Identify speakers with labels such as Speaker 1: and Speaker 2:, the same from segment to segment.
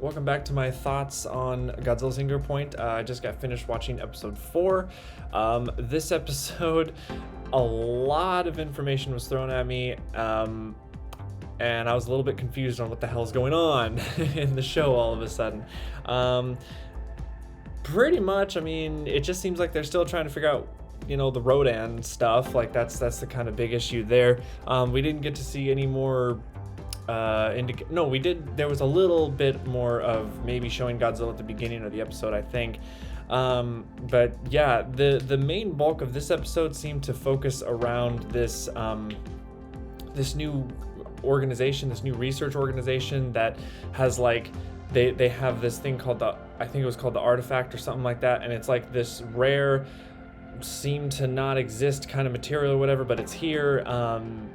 Speaker 1: welcome back to my thoughts on Godzilla Singular Point. I just got finished watching episode 4. This episode, a lot of information was thrown at me, and I was a little bit confused on what the hell's going on in the show all of a sudden. Pretty much, I mean, it just seems like they're still trying to figure out, the Rodan stuff. Like that's the kind of big issue there. We didn't get to see any more no, we did. There was a little bit more of maybe showing Godzilla at the beginning of the episode, I think. But yeah, the main bulk of this episode seemed to focus around this this new organization, this new research organization that has they have this thing called I think it was called the artifact or something like that, and it's like this rare, seem to not exist kind of material or whatever, but it's here,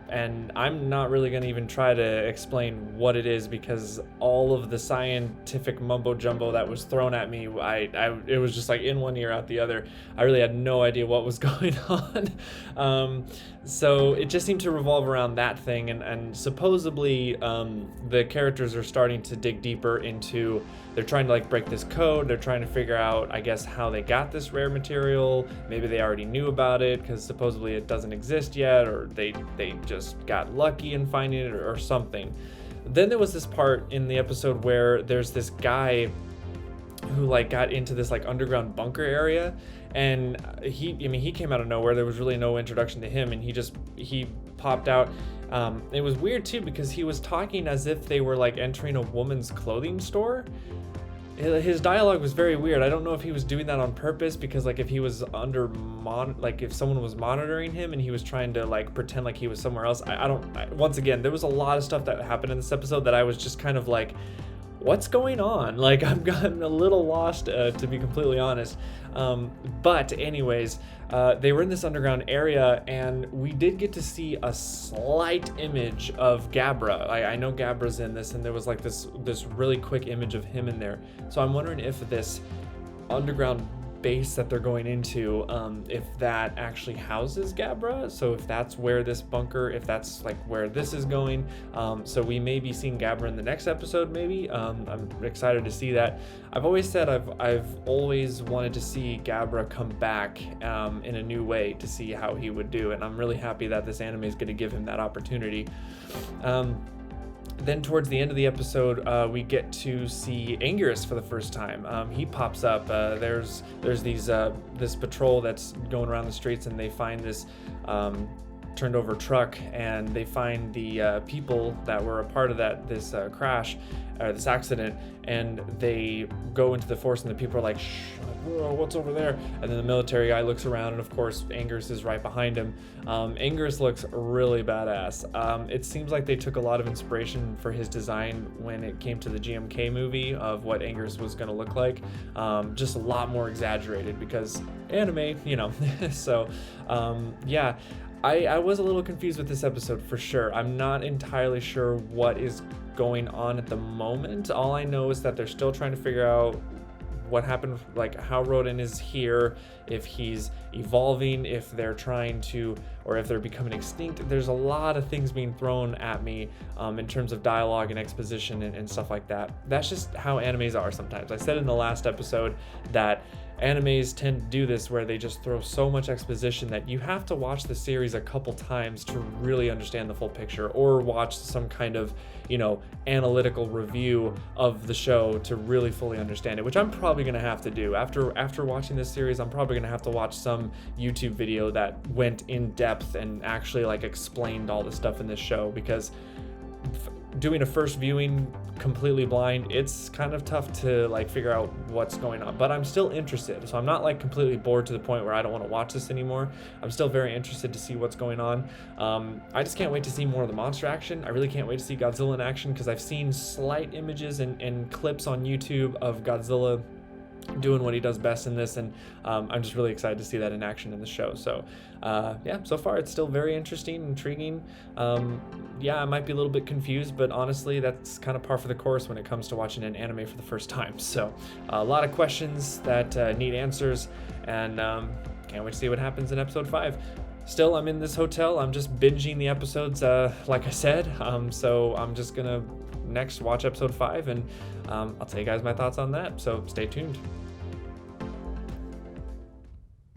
Speaker 1: and I'm not really going to even try to explain what it is, because all of the scientific mumbo jumbo that was thrown at me, it was just like in one ear out the other. I really had no idea what was going on. So it just seemed to revolve around that thing, and supposedly the characters are starting to dig deeper into, they're trying to break this code. They're trying to figure out, I guess, how they got this rare material. Maybe they already knew about it because supposedly it doesn't exist yet, or they just got lucky in finding it, or something. Then there was this part in the episode where there's this guy who got into this underground bunker area, and he came out of nowhere. There was really no introduction to him, and he popped out. It was weird too, because he was talking as if they were entering a woman's clothing store. His dialogue was very weird. I don't know if he was doing that on purpose, because if he was under if someone was monitoring him and he was trying to pretend like he was somewhere else. Once again, there was a lot of stuff that happened in this episode that I was just kind of what's going on? I've gotten a little lost, to be completely honest. But anyways, they were in this underground area, and we did get to see a slight image of Gabra. I know Gabra's in this, and there was this really quick image of him in there. So I'm wondering if this underground base that they're going into, if that actually houses Gabra. So if that's where this bunker, if that's where this is going, so we may be seeing Gabra in the next episode, maybe. I'm excited to see that. I've always said I've always wanted to see Gabra come back in a new way, to see how he would do, and I'm really happy that this anime is going to give him that opportunity. Then towards the end of the episode, we get to see Anguirus for the first time. He pops up. There's this patrol that's going around the streets, and they find this turned over truck, and they find the people that were a part of this crash, or this accident, and they go into the forest, and the people are like, shh, whoa, what's over there? And then the military guy looks around, and of course Anguirus is right behind him. Anguirus looks really badass. It seems like they took a lot of inspiration for his design when it came to the GMK movie of what Anguirus was going to look like, just a lot more exaggerated, because anime, so yeah. I was a little confused with this episode, for sure. I'm not entirely sure what is going on at the moment. All I know is that they're still trying to figure out what happened, how Rodan is here, if he's evolving, if they're trying to, or if they're becoming extinct. There's a lot of things being thrown at me in terms of dialogue and exposition and stuff like that. That's just how animes are sometimes. I said in the last episode that animes tend to do this, where they just throw so much exposition that you have to watch the series a couple times to really understand the full picture, or watch some kind of, analytical review of the show to really fully understand it, which I'm probably going to have to do. After watching this series, I'm probably going to have to watch some YouTube video that went in depth and actually explained all the stuff in this show, because doing a first viewing completely blind, it's kind of tough to figure out what's going on. But I'm still interested, so I'm not completely bored to the point where I don't want to watch this anymore. I'm still very interested to see what's going on. I just can't wait to see more of the monster action. I really can't wait to see Godzilla in action, because I've seen slight images and clips on YouTube of Godzilla doing what he does best in this, and I'm just really excited to see that in action in the show. So yeah, so far it's still very interesting, intriguing. Yeah, I might be a little bit confused, but honestly that's kind of par for the course when it comes to watching an anime for the first time. So a lot of questions that need answers, and can't wait to see what happens in episode 5. Still, I'm in this hotel. I'm just binging the episodes, like I said. So I'm just gonna next watch episode 5, and I'll tell you guys my thoughts on that. So stay tuned.